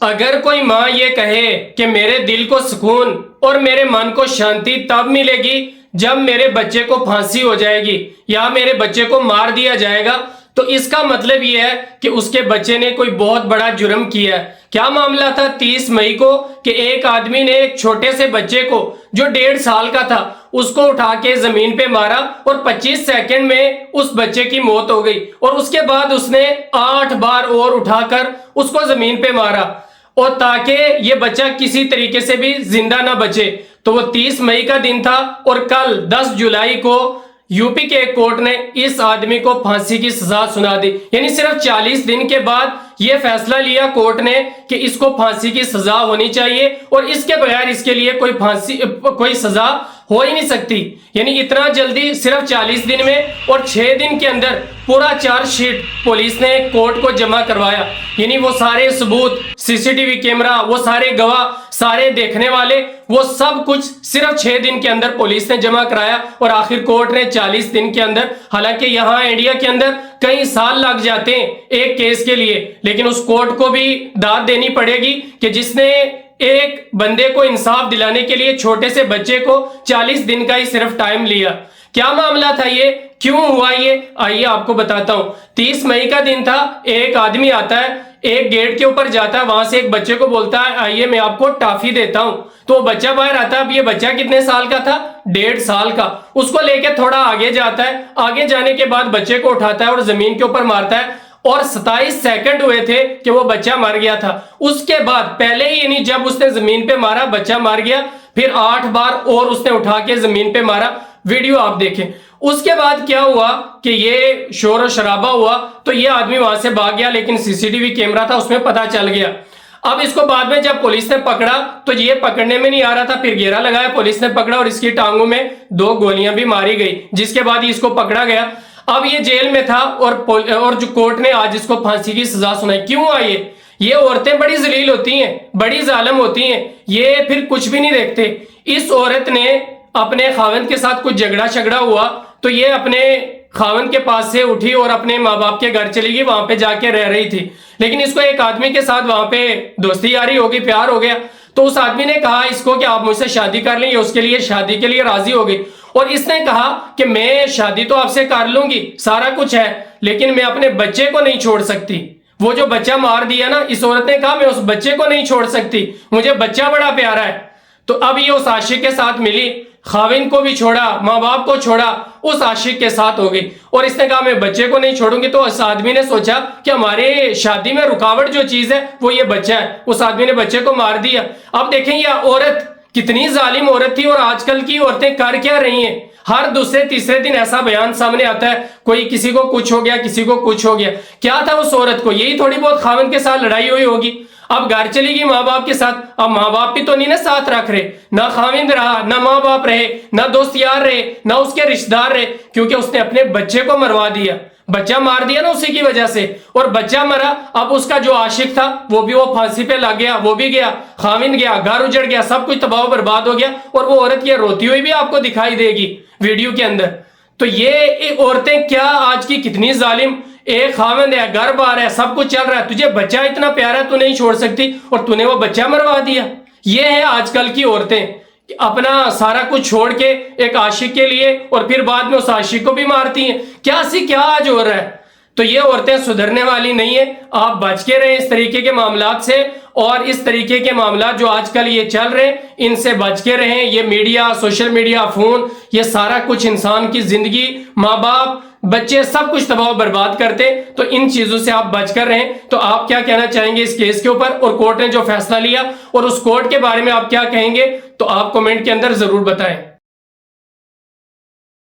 اگر کوئی ماں یہ کہے کہ میرے دل کو سکون اور میرے من کو شانتی تب ملے گی جب میرے بچے کو پھانسی ہو جائے گی یا میرے بچے کو مار دیا جائے گا، تو اس کا مطلب یہ ہے کہ اس کے بچے نے کوئی بہت بڑا جرم کیا ہے۔ کیا معاملہ تھا 30 مئی کو کہ ایک آدمی نے ایک چھوٹے سے بچے کو جو 1.5 سال کا تھا اس کو اٹھا کے زمین پہ مارا اور 25 سیکنڈ میں اس بچے کی موت ہو گئی، اور اس کے بعد اس نے 8 بار اور اٹھا کر اس کو زمین پہ مارا، اور تاکہ یہ بچہ کسی طریقے سے بھی زندہ نہ بچے۔ تو وہ 30 مئی کا دن تھا، اور کل 10 جولائی کو یو پی کے ایک کورٹ نے اس آدمی کو پھانسی کی سزا سنا دی۔ یعنی صرف 40 دن کے بعد یہ فیصلہ لیا کورٹ نے کہ اس کو پھانسی کی سزا ہونی چاہیے، اور اس کے بغیر اس کے لیے کوئی سزا ہو ہی نہیں سکتی۔ یعنی اتنا جلدی صرف 40 دن میں، اور 6 دن کے اندر پورا چارج شیٹ پولیس نے کورٹ کو جمع کروایا۔ یعنی وہ سارے ثبوت، CCTV کیمرہ، وہ سارے گواہ، سارے دیکھنے والے، وہ سب کچھ صرف 6 دن کے اندر پولیس نے جمع کرایا، اور آخر کورٹ نے 40 دن کے اندر، حالانکہ یہاں انڈیا کے اندر کئی سال لگ جاتے ہیں ایک کیس کے لیے، لیکن اس کورٹ کو بھی داد دینی پڑے گی کہ جس نے ایک بندے کو انصاف دلانے کے لیے چھوٹے سے بچے کو 40 دن کا ہی صرف ٹائم لیا۔ کیا معاملہ تھا یہ؟ کیوں ہوا یہ؟ آئیے آپ کو بتاتا ہوں۔ 30 مئی کا دن تھا، ایک آدمی آتا ہے، ایک گیٹ کے اوپر جاتا ہے، وہاں سے ایک بچے کو بولتا ہے آئیے میں آپ کو ٹافی دیتا ہوں، تو وہ بچہ باہر آتا ہے۔ اب یہ بچہ کتنے سال کا تھا؟ 1.5 سال کا۔ اس کو لے کے تھوڑا آگے جاتا ہے، آگے جانے کے بعد بچے کو اٹھاتا ہے اور زمین کے اوپر مارتا ہے، اور 27 سیکنڈ ہوئے تھے کہ وہ بچہ مر گیا تھا۔ اس کے بعد پہلے ہی یعنی جب اس نے زمین پہ مارا بچہ مار گیا، پھر 8 بار اور اس نے اٹھا کے زمین پہ مارا۔ ویڈیو آپ دیکھیں۔ اس کے بعد کیا ہوا کہ یہ شور و شرابہ ہوا، تو یہ آدمی وہاں سے بھاگ گیا، لیکن CCTV کیمرہ تھا اس میں پتہ چل گیا۔ اب اس کو بعد میں جب پولیس نے پکڑا تو یہ پکڑنے میں نہیں آ رہا تھا، پھر گھیرا لگایا، پولیس نے پکڑا اور اس کی ٹانگوں میں 2 گولیاں بھی ماری گئی، جس کے بعد اس کو پکڑا گیا۔ اب یہ جیل میں تھا، اور جو کورٹ نے آج اس کو پھانسی کی سزا سنائی۔ کیوں آئی؟ یہ عورتیں بڑی ذلیل ہوتی ہیں، بڑی ظالم ہوتی ہیں، یہ پھر کچھ بھی نہیں دیکھتے۔ اس عورت نے اپنے خاوند کے ساتھ کچھ جھگڑا ہوا تو یہ اپنے خاوند کے پاس سے اٹھی اور اپنے ماں باپ کے گھر چلی گئی، وہاں پہ جا کے رہ رہی تھی، لیکن اس کو ایک آدمی کے ساتھ وہاں پہ دوستی یاری ہو گئی، پیار ہو گیا، تو اس آدمی نے کہا اس کو کہ آپ مجھ سے شادی کر لیں، یہ اس کے لیے شادی کے لیے راضی ہو گئی، اور اس نے کہا کہ میں شادی تو آپ سے کر لوں گی، سارا کچھ ہے، لیکن میں اپنے بچے کو نہیں چھوڑ سکتی۔ وہ جو بچہ مار دیا نا، اس عورت نے کہا میں اس بچے کو نہیں چھوڑ سکتی، مجھے بچہ بڑا پیارا ہے۔ تو اب یہ اس عاشق کے ساتھ ملی، خاوند کو بھی چھوڑا، ماں باپ کو چھوڑا، اس عاشق کے ساتھ ہو گئی، اور اس نے کہا میں بچے کو نہیں چھوڑوں گی۔ تو اس آدمی نے سوچا کہ ہمارے شادی میں رکاوٹ جو چیز ہے وہ یہ بچہ ہے، اس آدمی نے بچے کو مار دیا۔ اب دیکھیں یہ عورت کتنی ظالم عورت تھی، اور آج کل کی عورتیں کر کیا رہی ہیں؟ ہر دوسرے تیسرے دن ایسا بیان سامنے آتا ہے، کوئی کسی کو کچھ ہو گیا، کسی کو کچھ ہو گیا۔ کیا تھا اس عورت کو؟ یہی تھوڑی بہت خاوند کے ساتھ لڑائی ہوئی ہوگی، اب گھر چلی گئی ماں باپ کے ساتھ، اب ماں باپ بھی تو نہیں نا ساتھ رکھ رہے، نہ خاوند رہا، نہ ماں باپ رہے، نہ دوست یار رہے، نہ اس کے رشتہ دار رہے، کیونکہ اس نے اپنے بچے کو مروا دیا، بچہ مار دیا نا اسی کی وجہ سے، اور بچہ مرا۔ اب اس کا جو عاشق تھا وہ بھی وہ پھانسی پہ لگ گیا، وہ بھی گیا، خاوند گیا، گھر اجڑ گیا، سب کچھ تباہ و برباد ہو گیا، اور وہ عورت یہ روتی ہوئی بھی آپ کو دکھائی دے گی ویڈیو کے اندر۔ تو یہ عورتیں کیا آج کی کتنی ظالم، ایک خاوند ہے، گھر بار ہے، سب کچھ چل رہا ہے، تجھے بچہ اتنا پیارا ہے تو نہیں چھوڑ سکتی، اور تو نے وہ بچہ مروا دیا۔ یہ ہے آج کل کی عورتیں، اپنا سارا کچھ چھوڑ کے ایک عاشق کے لیے، اور پھر بعد میں اس عاشق کو بھی مارتی ہیں۔ کیا آج ہو رہا ہے؟ تو یہ عورتیں سدھرنے والی نہیں ہیں۔ آپ بچ کے رہیں اس طریقے کے معاملات سے، اور اس طریقے کے معاملات جو آج کل یہ چل رہے ہیں ان سے بچ کے رہیں۔ یہ میڈیا، سوشل میڈیا، فون، یہ سارا کچھ انسان کی زندگی، ماں باپ، بچے، سب کچھ تباہ و برباد کرتے، تو ان چیزوں سے آپ بچ کر رہیں۔ تو آپ کیا کہنا چاہیں گے اس کیس کے اوپر، اور کورٹ نے جو فیصلہ لیا، اور اس کورٹ کے بارے میں آپ کیا کہیں گے، تو آپ کمنٹ کے اندر ضرور بتائیں۔